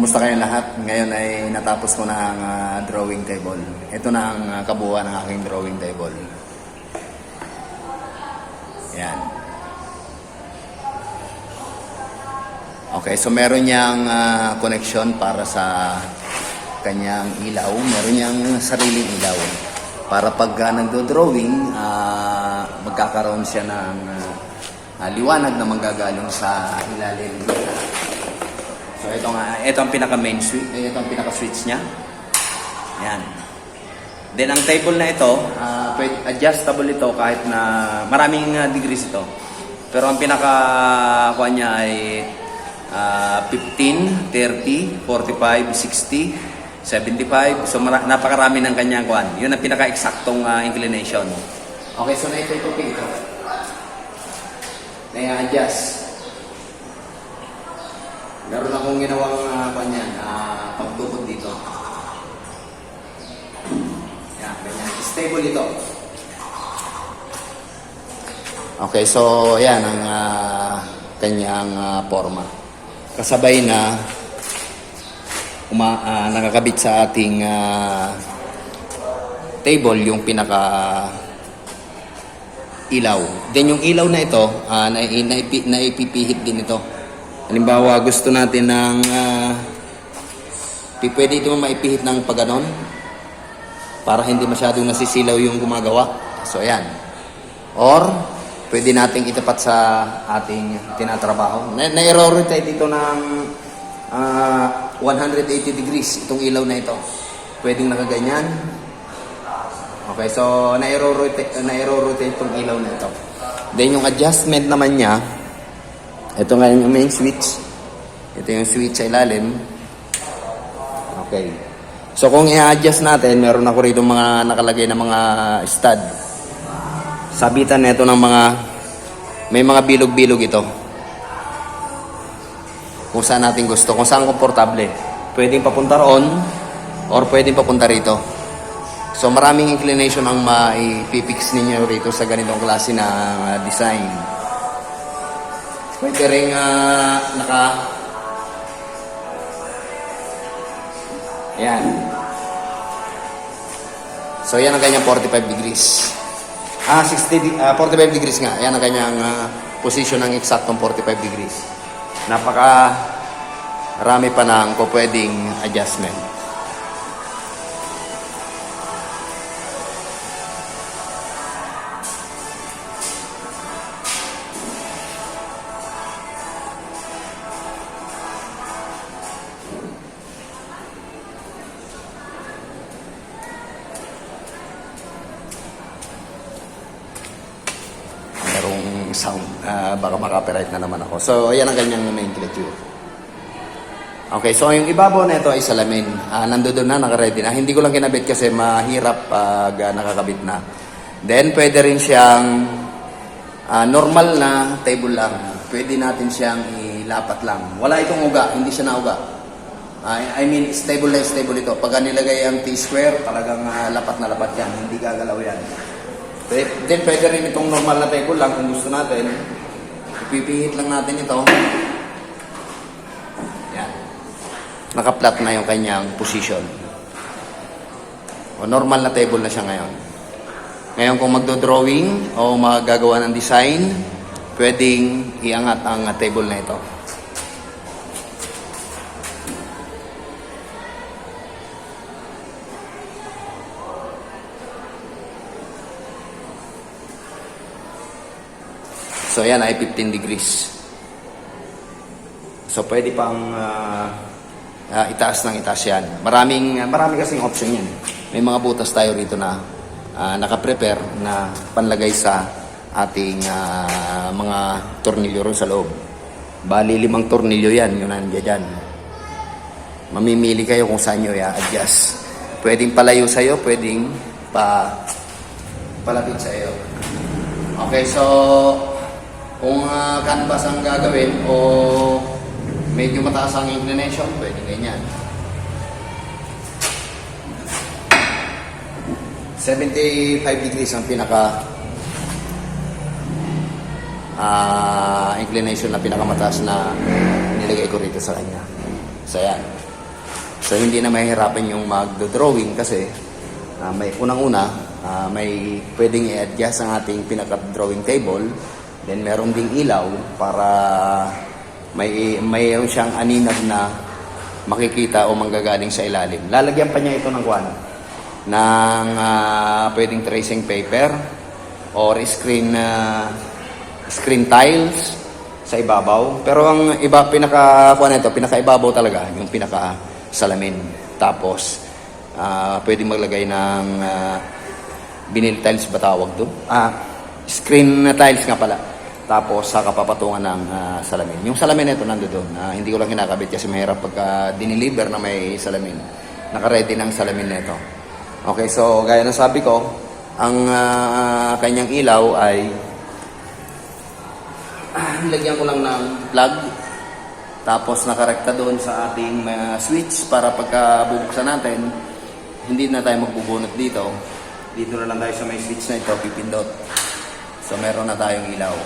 Kumusta kayong lahat? Ngayon ay natapos ko na ang drawing table. Ito na ang kabuuan ng aking drawing table. Yan. Okay, so meron niyang connection para sa kanyang ilaw. Meron niyang sariling ilaw. Para pag nagdo-drawing, magkakaroon siya ng liwanag na manggagaling sa ilalim. So ito ang pinaka main switch, ito ang pinaka switch niya. Yan. Then ang table na ito, adjustable ito kahit na maraming degrees ito. Pero ang pinaka kuha niya ay 15, 30, 45, 60, 75. So napakarami ng kanyang kuan. Yun ang pinaka eksaktong inclination. Okay, so na ito ito. Na-adjust. Meron akong ginawang pagtukod dito. Yan, ganyan. Stable ito. Okay, so yan ang kanyang forma. Kasabay na nakakabit sa ating table yung pinaka ilaw. Then yung ilaw na ito, naipipihit din ito. Halimbawa, gusto natin ng pwede ito maipihit ng pagganon para hindi masyadong nasisilaw yung gumagawa. So, ayan. Or, pwede nating itapat sa ating tinatrabaho. Na-rotate dito ng 180 degrees itong ilaw na ito. Pwedeng nakaganyan. Okay, so na-rotate itong ilaw na ito. Then, yung adjustment naman niya, ito nga yung main switch. Ito yung switch sa ilalim. Okay. So kung i-adjust natin, meron ako rito mga nakalagay na mga stud. Sabitan nito ng mga may mga bilog-bilog ito. Kung saan natin gusto, kung saan komportable. Pwedeng papunta roon or pwedeng papunta rito. So maraming inclination ang maipipix ninyo rito sa ganitong klase na design. Pwede rin Yan. So yan ang kanyang 45 degrees. 45 degrees nga. Yan ang kanyang position ng eksaktong 45 degrees. Rami pa ng pwedeng adjustment. Sound, baka maka-copyright na naman ako. So, ayan ang kanyang nomenclature. Okay, so yung ibabaw na ito ay salamin. Nandoon na, naka-ready na. Hindi ko lang kinabit kasi mahirap pag nakakabit na. Then, pwede rin siyang normal na table lang. Pwede natin siyang ilapat lang. Wala itong uga, hindi siya nauga. I mean, stable na stable ito. Pag nilagay ang T-square, talagang lapat na lapat yan. Hindi gagalaw yan. Then pwede rin itong normal na table lang kung gusto natin. Ipipihit lang natin ito. Yan. Naka-flat na yung kanyang position. O normal na table na siya ngayon. Ngayon kung magdo-drawing o magagawa ng design, pwedeng iangat ang table na ito. So, ayan ay 15 degrees. So, pwede pang itaas ng itaas yan. Marami kasing option yan. May mga butas tayo rito na nakaprepare na panlagay sa ating mga tornilyo ron sa loob. Bali, 5 tornilyo yan. Yun nandiyan dyan. Mamimili kayo kung saan nyo i-adjust. Pwedeng palayo sa'yo, pwedeng palapit sa'yo. Okay, so kung canvas ang gagawin o medyo mataas ang inclination, pwede ganyan. 75 degrees ang pinaka inclination na pinakamataas na nilagay ko rito sa kanya. So yan. So hindi na mahihirapan yung magdo-drawing kasi may unang-una, may pwedeng i-adjust ang ating pinaka-drawing table. Then meron ding ilaw para mayroon siyang aninag na makikita o manggagaling sa ilalim. Lalagyan pa niya ito ng ng pwedeng tracing paper or screen tiles sa ibabaw. Pero ang pinaka-ibabaw talaga, yung pinaka-salamin. Tapos, pwedeng maglagay ng vinyl tiles ba tawag doon? Screen tiles nga pala. Tapos, saka papatungan ng salamin. Yung salamin ito nandoon. Hindi ko lang kinakabit kasi mahirap pagka diniliver na may salamin. Naka-ready ng salamin nito. Okay, so gaya ng sabi ko, ang kanyang ilaw ay nilagyan ko lang ng plug. Tapos nakarekta doon sa ating switch para pagka bubuksan natin, hindi na tayo magbubunot dito. Dito na lang tayo sa may switch na ito, pipindot. So meron na tayong ilaw.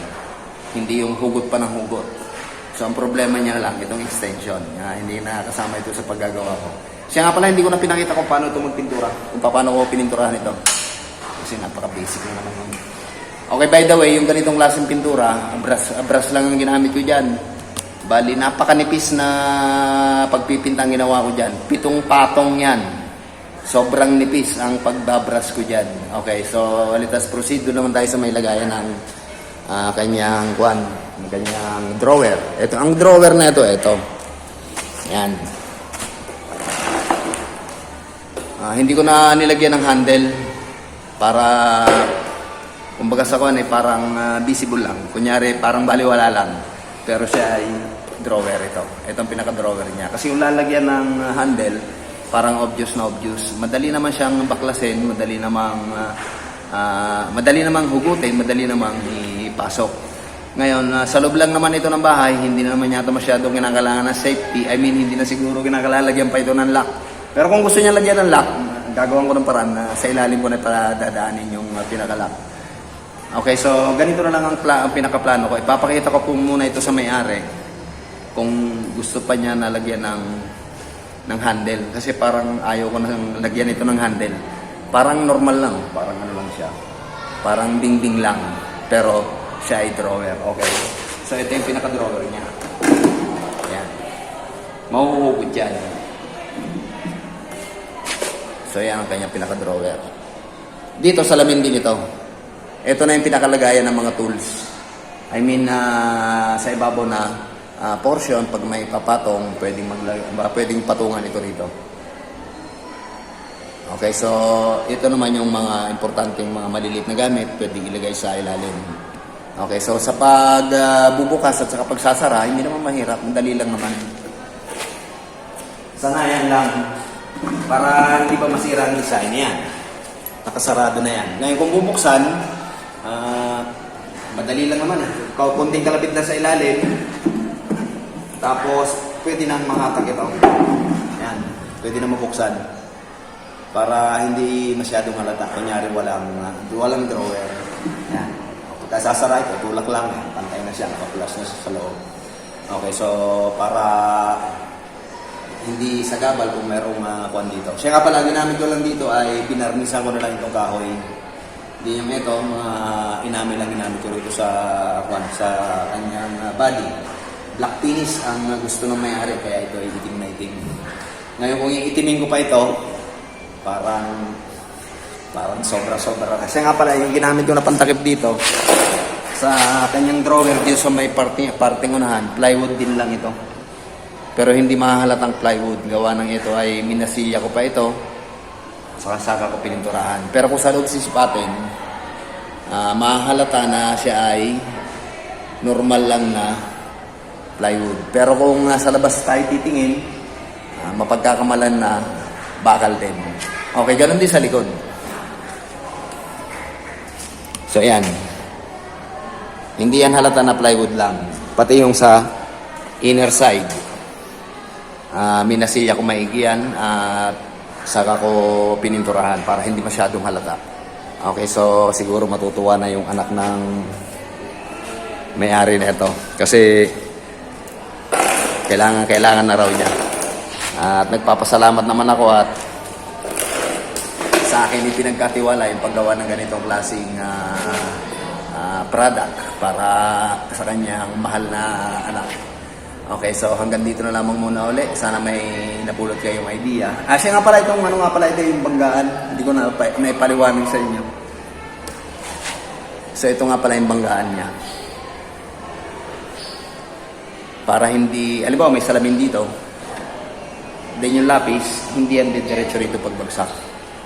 Hindi yung hugot pa ng hugot. So ang problema niya lang, itong extension. Hindi na kasama ito sa paggagawa ko. Siya nga pala, hindi ko na pinakita kung paano ito magpintura. Kung paano ko pininturahan ito. Kasi napaka-basic na naman yun. Okay, by the way, yung ganitong klaseng pintura, brush lang ang ginamit ko dyan. Bali, napakanipis na pagpipintang ginawa ko dyan. 7 patong yan. Sobrang nipis ang pagbabrush ko dyan. Okay, so let's proceed. Doon naman tayo sa may lagayan ng kanyang drawer. Ito, ang drawer na ito. Yan. Hindi ko na nilagyan ng handle para kumbaga sa parang visible lang. Kunyari parang baliwala lang. Pero siya ay drawer ito. Ito ang pinaka-drawer niya. Kasi yung lalagyan ng handle, parang obvious na obvious. Madali naman siyang baklasin, madali namang hugutin, madali namang ipasok. Ngayon, sa loob lang naman ito ng bahay, hindi na naman yata masyadong kinakailangan ng safety. I mean, hindi na siguro kinakailangan pa ito ng lock. Pero kung gusto niya lagyan ng lock, gagawin ko ng paraan na sa ilalim ko na para dadaanin yung pinaka-lock. Okay, so ganito na lang ang pinaka-plano ko. Ipapakita ko po muna ito sa may-ari kung gusto pa niya na lagyan ng handle. Kasi parang ayaw ko nang lagyan ito ng handle. Parang normal lang. Parang ano lang siya. Parang ding-ding lang. Pero siya ay drawer. Okay. So ito yung pinaka-drawer niya. Ayan. Mahuhugod dyan. So yan ang kanyang pinaka-drawer. Dito salamin din ito. Ito na yung pinakalagayan ng mga tools. I mean, sa ibabaw na portion, pag may papatong, pwedeng patungan ito rito. Okay, so ito naman yung mga importanteng mga maliliit na gamit, pwedeng ilagay sa ilalim. Okay, so sa pagbubukas at sa pagsasara, hindi naman mahirap, madali lang naman. Sanayan lang para hindi pa masira ang design yan. Nakasarado na yan. Ngayon kung bubuksan, madali lang naman. Kunting kalabit na sa ilalim. Tapos, pwede nang makatak ito. Yan. Pwede na mabuksan. Para hindi masyadong halata. Kunyari, walang drawer. Yan. Pagkasasara ito, tulak lang. Pantay na siya. Naka-plus na siya sa loob. Okay, so, para hindi sagabal kung merong kuwan dito. Siya nga pala, ginamit ko lang dito ay pinarnisan ko na lang itong kahoy. Hindi yung ito, inamay lang ginamit ko rito sa kanyang body. Black finish ang gusto ng may-ari, kaya ito ay itim na itim. Ngayon kung iitimin ko pa ito, parang sobra-sobra. Kasi nga pala, yung ginamit ko na pantakip dito, sa kanyang drawer dito sa may parting unahan, plywood din lang ito. Pero hindi mahahalatang plywood. Gawa ng ito ay minasilya ko pa ito. Saka ko pininturahan. Pero kung sa loob sisipatin, mahahalata na siya ay normal lang na plywood. Pero kung sa labas tayo titingin, mapagkakamalan na bakal din. Okay, ganun din sa likod. So, yan. Hindi yan halata na plywood lang. Pati yung sa inner side. Minasilya ko maigi yan at saka ko pininturahan para hindi masyadong halata. Okay, so siguro matutuwa na yung anak ng may-ari na ito kasi kailangan na raw niya. At nagpapasalamat naman ako at sa akin ipinagkatiwala yung paggawa ng ganitong klaseng product para sa kanyang mahal na anak. Okay, so hanggang dito na lamang muna uli. Sana may napulot kayong idea. Siya nga pala itong, ano nga pala ito yung banggaan. Hindi ko na naipaliwanag sa inyo. So ito nga pala yung banggaan niya. Para hindi, alam ba, may salamin dito. Then yung lapis, hindi yan diretso rito pagbagsak.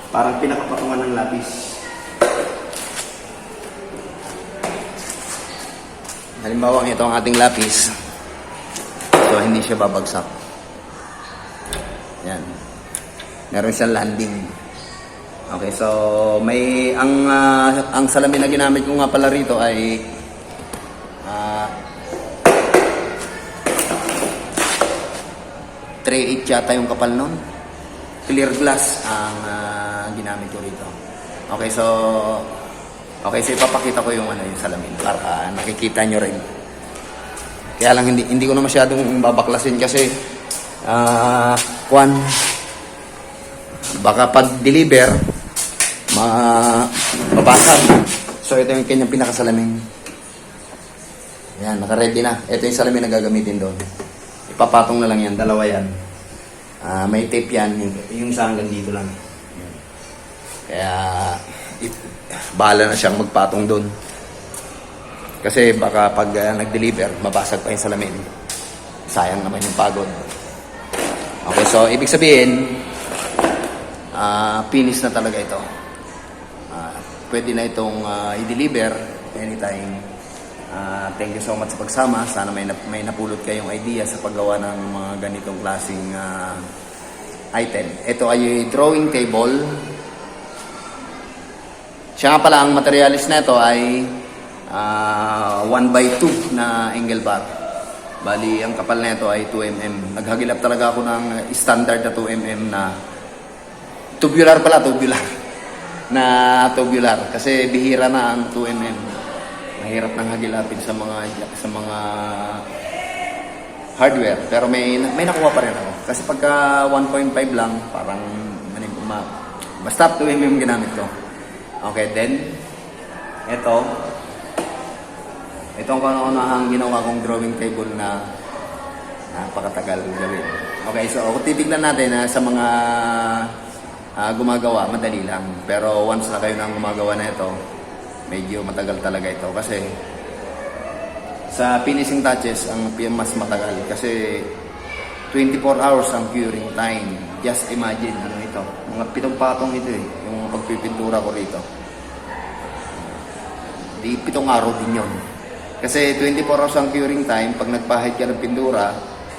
Parang pinakapatungan ng lapis. Halimbawa, ito ang ating lapis. So, hindi siya babagsak. Yan. Meron siyang landing. Okay, so may ang salamin na ginamit ko nga pala rito ay 3/8 yata yung kapal nun. Clear glass ang ginamit ko rito. Okay, so ipapakita ko yung yung salamin para nakikita nyo rin. Kaya lang hindi ko na masyadong babaklasin kasi baka pag-deliver mabasag. So ito yung kanyang pinakasalamin. Yan, naka-ready na. Ito yung salamin na gagamitin doon. Ipapatong na lang yan, dalawa yan. May tape yan, yung isa hanggang dito lang. Kaya bahala na siyang magpatong doon. Kasi baka pag nag-deliver, mabasag pa yung salamin. Sayang naman yung pagod. Okay, so ibig sabihin, finish na talaga ito. Pwede na itong i-deliver anytime. Thank you so much sa pagsama. Sana may napulot kayong idea sa paggawa ng mga ganitong klaseng item. Ito ay drawing table. Siya nga pala, ang materialis na ito ay 1x2 na angle bar. Bali, ang kapal na ito ay 2mm. Naghagilap talaga ako ng standard na 2mm na tubular pala, tubular. Kasi bihira na ang 2mm. Mahirap nang hagilapin sa mga hardware. Pero may nakuha pa rin ako. Kasi pagka 1.5 lang, parang basta 2mm ginamit ko. Okay, then ito ang kauna-unahang ginawa kong drawing table na napakatagal gawin. Okay, so kung titignan natin sa mga gumagawa, madali lang. Pero once na kayo nang gumagawa na ito, medyo matagal talaga ito. Kasi sa finishing touches, ang mas matagal. Kasi 24 hours ang curing time. Just imagine, ano ito. Mga 7 patong ito yung pagpipintura ko rito. Di 7 araw din yun. Kasi 24 hours ang curing time. Pag nagpahid ka ng pintura,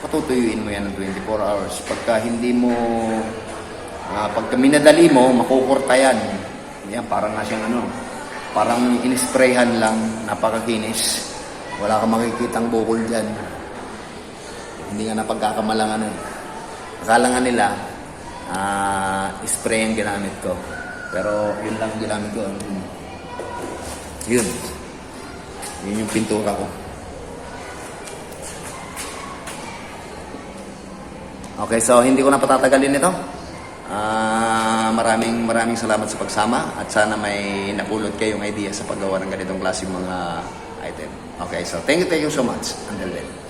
patutuyuin mo yan ng 24 hours. Pagka hindi mo, pagka minadali mo, makukurta yan. Yan, parang nga siyang parang inisprayhan lang, napakakinis. Wala kang makikitang bukol dyan. Hindi nga napagkakamalang Akala nga nila, spray ang ginamit ko. Pero yun lang ginamit ko. Yun yung pintura ko. Okay, so hindi ko na patatagalin ito. Maraming salamat sa pagsama at sana may napulot kayong idea sa paggawa ng ganitong klaseng mga item. Okay, so thank you so much. Until then.